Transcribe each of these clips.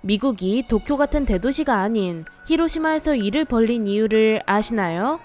미국이 도쿄 같은 대도시가 아닌 히로시마에서 일을 벌린 이유를 아시나요?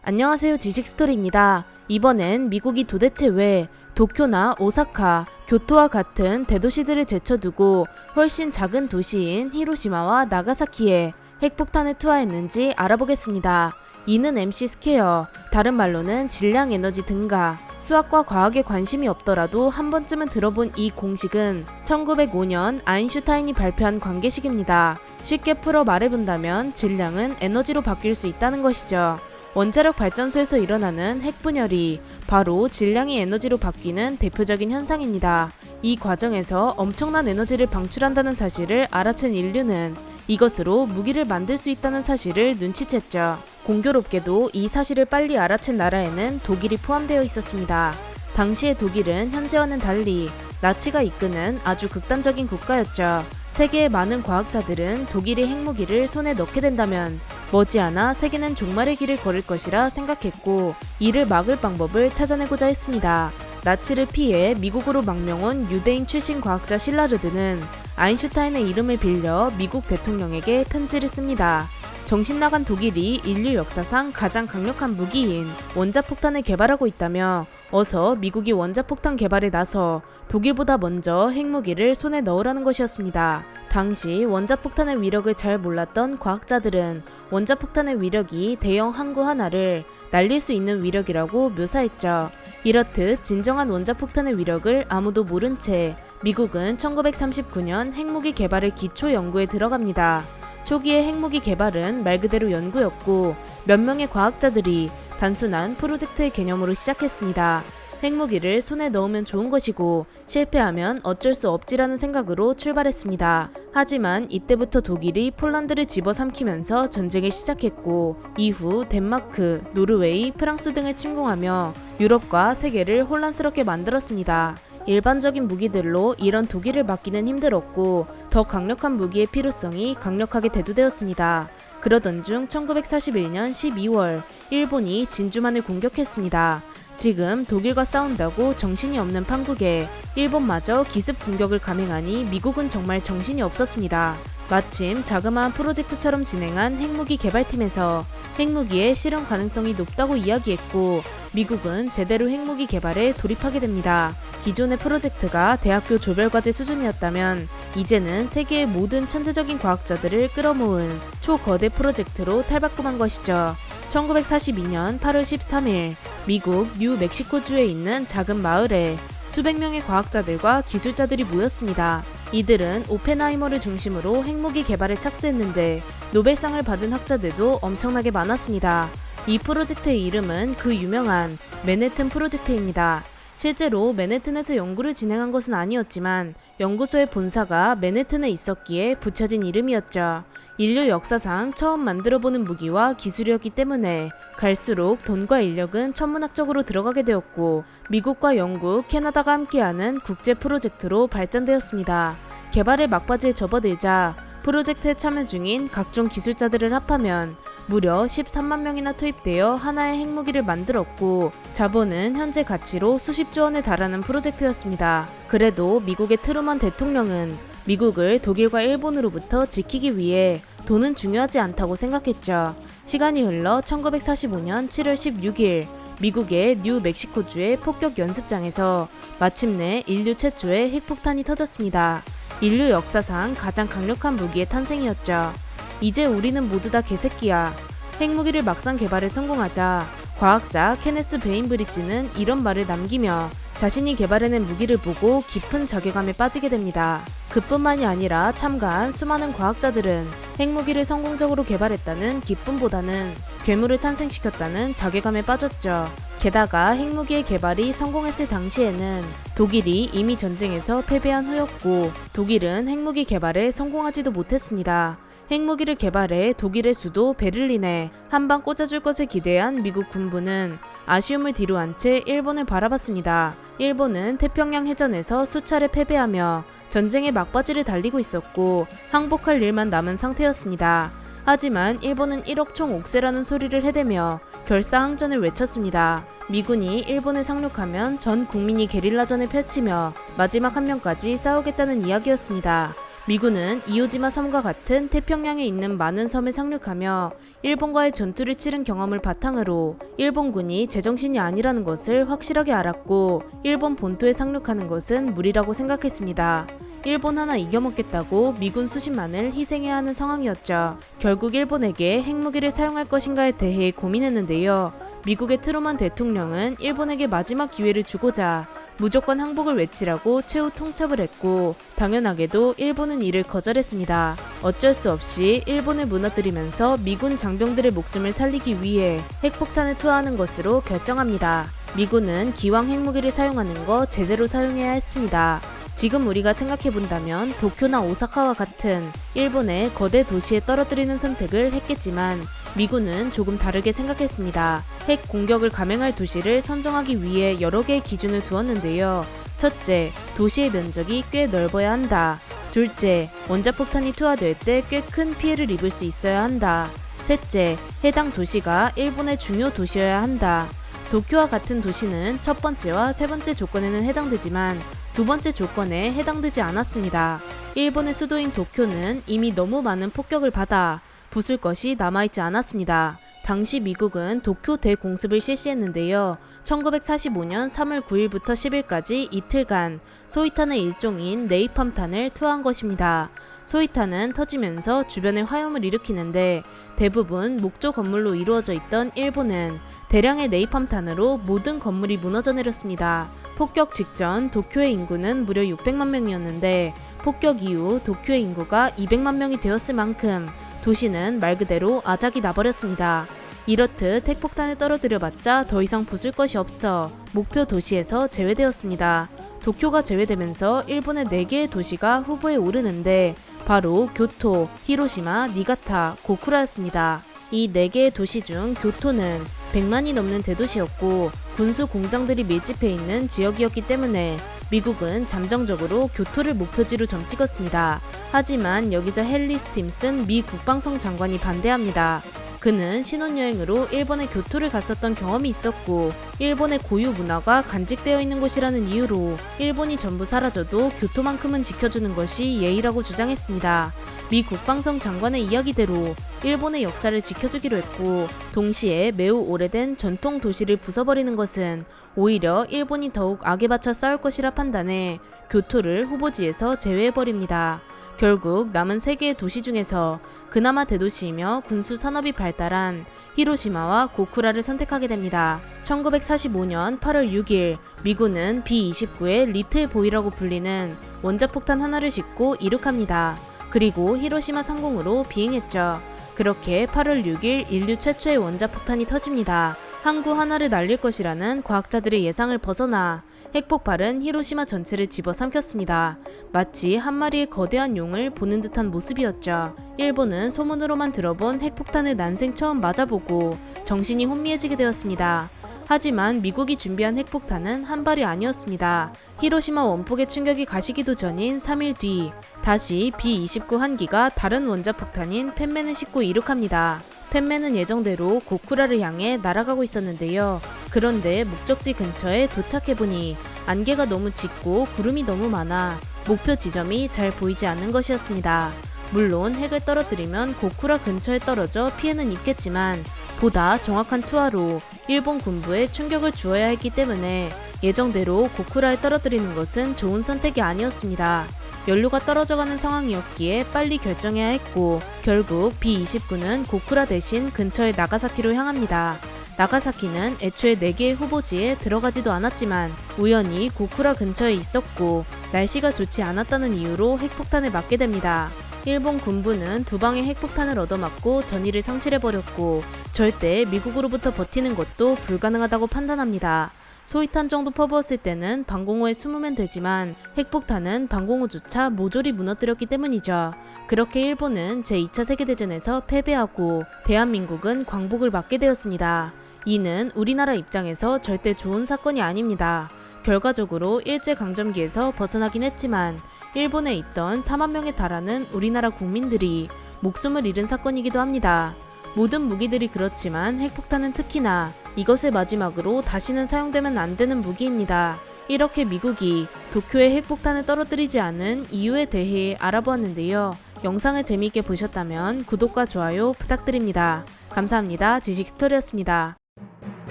안녕하세요, 지식스토리입니다. 이번엔 미국이 도대체 왜 도쿄나 오사카, 교토와 같은 대도시들을 제쳐두고 훨씬 작은 도시인 히로시마와 나가사키에 핵폭탄을 투하했는지 알아보겠습니다. 이는 MC 스퀘어, 다른 말로는 질량 에너지 증가. 수학과 과학에 관심이 없더라도 한 번쯤은 들어본 이 공식은 1905년 아인슈타인이 발표한 관계식입니다. 쉽게 풀어 말해본다면 질량은 에너지로 바뀔 수 있다는 것이죠. 원자력 발전소에서 일어나는 핵분열이 바로 질량이 에너지로 바뀌는 대표적인 현상입니다. 이 과정에서 엄청난 에너지를 방출한다는 사실을 알아챈 인류는 이것으로 무기를 만들 수 있다는 사실을 눈치챘죠. 공교롭게도 이 사실을 빨리 알아챈 나라에는 독일이 포함되어 있었습니다. 당시의 독일은 현재와는 달리 나치가 이끄는 아주 극단적인 국가였죠. 세계의 많은 과학자들은 독일이 핵무기를 손에 넣게 된다면 머지않아 세계는 종말의 길을 걸을 것이라 생각했고, 이를 막을 방법을 찾아내고자 했습니다. 나치를 피해 미국으로 망명온 유대인 출신 과학자 실라르드는 아인슈타인의 이름을 빌려 미국 대통령에게 편지를 씁니다. 정신나간 독일이 인류 역사상 가장 강력한 무기인 원자폭탄을 개발하고 있다며 어서 미국이 원자폭탄 개발에 나서 독일보다 먼저 핵무기를 손에 넣으라는 것이었습니다. 당시 원자폭탄의 위력을 잘 몰랐던 과학자들은 원자폭탄의 위력이 대형 항구 하나를 날릴 수 있는 위력이라고 묘사했죠. 이렇듯 진정한 원자폭탄의 위력을 아무도 모른 채 미국은 1939년 핵무기 개발의 기초 연구에 들어갑니다. 초기의 핵무기 개발은 말 그대로 연구였고, 몇 명의 과학자들이 단순한 프로젝트의 개념으로 시작했습니다. 핵무기를 손에 넣으면 좋은 것이고 실패하면 어쩔 수 없지라는 생각으로 출발했습니다. 하지만 이때부터 독일이 폴란드를 집어삼키면서 전쟁을 시작했고, 이후 덴마크, 노르웨이, 프랑스 등을 침공하며 유럽과 세계를 혼란스럽게 만들었습니다. 일반적인 무기들로 이런 독일을 막기는 힘들었고, 더 강력한 무기의 필요성이 강력하게 대두되었습니다. 그러던 중 1941년 12월 일본이 진주만을 공격했습니다. 지금 독일과 싸운다고 정신이 없는 판국에 일본마저 기습 공격을 감행하니 미국은 정말 정신이 없었습니다. 마침 자그마한 프로젝트처럼 진행한 핵무기 개발팀에서 핵무기의 실현 가능성이 높다고 이야기했고, 미국은 제대로 핵무기 개발에 돌입하게 됩니다. 기존의 프로젝트가 대학교 조별과제 수준이었다면 이제는 세계의 모든 천재적인 과학자들을 끌어모은 초거대 프로젝트로 탈바꿈한 것이죠. 1942년 8월 13일 미국 뉴멕시코주에 있는 작은 마을에 수백 명의 과학자들과 기술자들이 모였습니다. 이들은 오펜하이머를 중심으로 핵무기 개발에 착수했는데 노벨상을 받은 학자들도 엄청나게 많았습니다. 이 프로젝트의 이름은 그 유명한 맨해튼 프로젝트입니다. 실제로 맨해튼에서 연구를 진행한 것은 아니었지만 연구소의 본사가 맨해튼에 있었기에 붙여진 이름이었죠. 인류 역사상 처음 만들어보는 무기와 기술이었기 때문에 갈수록 돈과 인력은 천문학적으로 들어가게 되었고, 미국과 영국, 캐나다가 함께하는 국제 프로젝트로 발전되었습니다. 개발의 막바지에 접어들자 프로젝트에 참여 중인 각종 기술자들을 합하면 무려 13만 명이나 투입되어 하나의 핵무기를 만들었고, 자본은 현재 가치로 수십조 원에 달하는 프로젝트였습니다. 그래도 미국의 트루먼 대통령은 미국을 독일과 일본으로부터 지키기 위해 돈은 중요하지 않다고 생각했죠. 시간이 흘러 1945년 7월 16일 미국의 뉴멕시코주의 폭격 연습장에서 마침내 인류 최초의 핵폭탄이 터졌습니다. 인류 역사상 가장 강력한 무기의 탄생이었죠. 이제 우리는 모두 다 개새끼야. 핵무기를 막상 개발에 성공하자 과학자 케네스 베인브리지는 이런 말을 남기며 자신이 개발해낸 무기를 보고 깊은 자괴감에 빠지게 됩니다. 그뿐만이 아니라 참가한 수많은 과학자들은 핵무기를 성공적으로 개발했다는 기쁨보다는 괴물을 탄생시켰다는 자괴감에 빠졌죠. 게다가 핵무기의 개발이 성공했을 당시에는 독일이 이미 전쟁에서 패배한 후였고, 독일은 핵무기 개발에 성공하지도 못했습니다. 핵무기를 개발해 독일의 수도 베를린에 한 방 꽂아줄 것을 기대한 미국 군부는 아쉬움을 뒤로한 채 일본을 바라봤습니다. 일본은 태평양 해전에서 수차례 패배하며 전쟁의 막바지를 달리고 있었고 항복할 일만 남은 상태였습니다. 하지만 일본은 1억 총 옥세라는 소리를 해대며 결사항전을 외쳤습니다. 미군이 일본을 상륙하면 전 국민이 게릴라전을 펼치며 마지막 한 명까지 싸우겠다는 이야기였습니다. 미군은 이오지마 섬과 같은 태평양에 있는 많은 섬에 상륙하며 일본과의 전투를 치른 경험을 바탕으로 일본군이 제정신이 아니라는 것을 확실하게 알았고 일본 본토에 상륙하는 것은 무리라고 생각했습니다. 일본 하나 이겨먹겠다고 미군 수십만을 희생해야 하는 상황이었죠. 결국 일본에게 핵무기를 사용할 것인가에 대해 고민했는데요. 미국의 트루먼 대통령은 일본에게 마지막 기회를 주고자 무조건 항복을 외치라고 최후 통첩을 했고 당연하게도 일본은 이를 거절했습니다. 어쩔 수 없이 일본을 무너뜨리면서 미군 장병들의 목숨을 살리기 위해 핵폭탄을 투하하는 것으로 결정합니다. 미군은 기왕 핵무기를 사용하는 거 제대로 사용해야 했습니다. 지금 우리가 생각해본다면 도쿄나 오사카와 같은 일본의 거대 도시에 떨어뜨리는 선택을 했겠지만 미군은 조금 다르게 생각했습니다. 핵 공격을 감행할 도시를 선정하기 위해 여러 개의 기준을 두었는데요. 첫째, 도시의 면적이 꽤 넓어야 한다. 둘째, 원자폭탄이 투하될 때 꽤 큰 피해를 입을 수 있어야 한다. 셋째, 해당 도시가 일본의 중요 도시여야 한다. 도쿄와 같은 도시는 첫 번째와 세 번째 조건에는 해당되지만 두 번째 조건에 해당되지 않았습니다. 일본의 수도인 도쿄는 이미 너무 많은 폭격을 받아 부술 것이 남아있지 않았습니다. 당시 미국은 도쿄 대공습을 실시했는데요. 1945년 3월 9일부터 10일까지 이틀간 소위탄의 일종인 네이팜탄을 투하한 것입니다. 소위탄은 터지면서 주변에 화염을 일으키는데 대부분 목조 건물로 이루어져 있던 일본은 대량의 네이팜탄으로 모든 건물이 무너져 내렸습니다. 폭격 직전 도쿄의 인구는 무려 600만 명이었는데 폭격 이후 도쿄의 인구가 200만 명이 되었을 만큼 도시는 말 그대로 아작이 나버렸습니다. 이렇듯 핵폭탄을 떨어뜨려봤자 더 이상 부술 것이 없어 목표 도시에서 제외되었습니다. 도쿄가 제외되면서 일본의 4개의 도시가 후보에 오르는데 바로 교토, 히로시마, 니가타, 고쿠라였습니다. 이 4개의 도시 중 교토는 100만이 넘는 대도시였고 군수 공장들이 밀집해 있는 지역이었기 때문에 미국은 잠정적으로 교토를 목표지로 점찍었습니다. 하지만 여기서 헨리 스팀슨 미 국방성 장관이 반대합니다. 그는 신혼여행으로 일본의 교토를 갔었던 경험이 있었고 일본의 고유 문화가 간직되어 있는 곳이라는 이유로 일본이 전부 사라져도 교토만큼은 지켜주는 것이 예의라고 주장했습니다. 미 국방성 장관의 이야기대로 일본의 역사를 지켜주기로 했고 동시에 매우 오래된 전통 도시를 부숴버리는 것은 오히려 일본이 더욱 악에 받쳐 싸울 것이라 판단해 교토를 후보지에서 제외해버립니다. 결국 남은 3개의 도시 중에서 그나마 대도시이며 군수 산업이 발달한 히로시마와 고쿠라를 선택하게 됩니다. 1945년 8월 6일 미군은 B-29의 리틀 보이라고 불리는 원자폭탄 하나를 싣고 이륙합니다. 그리고 히로시마 상공으로 비행했죠. 그렇게 8월 6일 인류 최초의 원자폭탄이 터집니다. 항구 하나를 날릴 것이라는 과학자들의 예상을 벗어나 핵폭발은 히로시마 전체를 집어삼켰습니다. 마치 한 마리의 거대한 용을 보는 듯한 모습이었죠. 일본은 소문으로만 들어본 핵폭탄을 난생 처음 맞아보고 정신이 혼미해지게 되었습니다. 하지만 미국이 준비한 핵폭탄은 한 발이 아니었습니다. 히로시마 원폭의 충격이 가시기도 전인 3일 뒤 다시 B-29 한 기가 다른 원자폭탄인 펜맨을 싣고 이륙합니다. 펜맨은 예정대로 고쿠라를 향해 날아가고 있었는데요. 그런데 목적지 근처에 도착해보니 안개가 너무 짙고 구름이 너무 많아 목표 지점이 잘 보이지 않는 것이었습니다. 물론 핵을 떨어뜨리면 고쿠라 근처에 떨어져 피해는 입겠지만 보다 정확한 투하로 일본 군부에 충격을 주어야 했기 때문에 예정대로 고쿠라에 떨어뜨리는 것은 좋은 선택이 아니었습니다. 연료가 떨어져가는 상황이었기에 빨리 결정해야 했고 결국 B-29는 고쿠라 대신 근처의 나가사키로 향합니다. 나가사키는 애초에 4개의 후보지에 들어가지도 않았지만 우연히 고쿠라 근처에 있었고 날씨가 좋지 않았다는 이유로 핵폭탄을 맞게 됩니다. 일본 군부는 2방의 핵폭탄을 얻어맞고 전의를 상실해버렸고 절대 미국으로부터 버티는 것도 불가능하다고 판단합니다. 소위탄 정도 퍼부었을 때는 방공호에 숨으면 되지만 핵폭탄은 방공호조차 모조리 무너뜨렸기 때문이죠. 그렇게 일본은 제2차 세계대전에서 패배하고 대한민국은 광복을 맞게 되었습니다. 이는 우리나라 입장에서 절대 좋은 사건이 아닙니다. 결과적으로 일제강점기에서 벗어나긴 했지만 일본에 있던 4만 명에 달하는 우리나라 국민들이 목숨을 잃은 사건이기도 합니다. 모든 무기들이 그렇지만 핵폭탄은 특히나 이것을 마지막으로 다시는 사용되면 안 되는 무기입니다. 이렇게 미국이 도쿄에 핵폭탄을 떨어뜨리지 않은 이유에 대해 알아보았는데요. 영상을 재미있게 보셨다면 구독과 좋아요 부탁드립니다. 감사합니다. 지식스토리였습니다.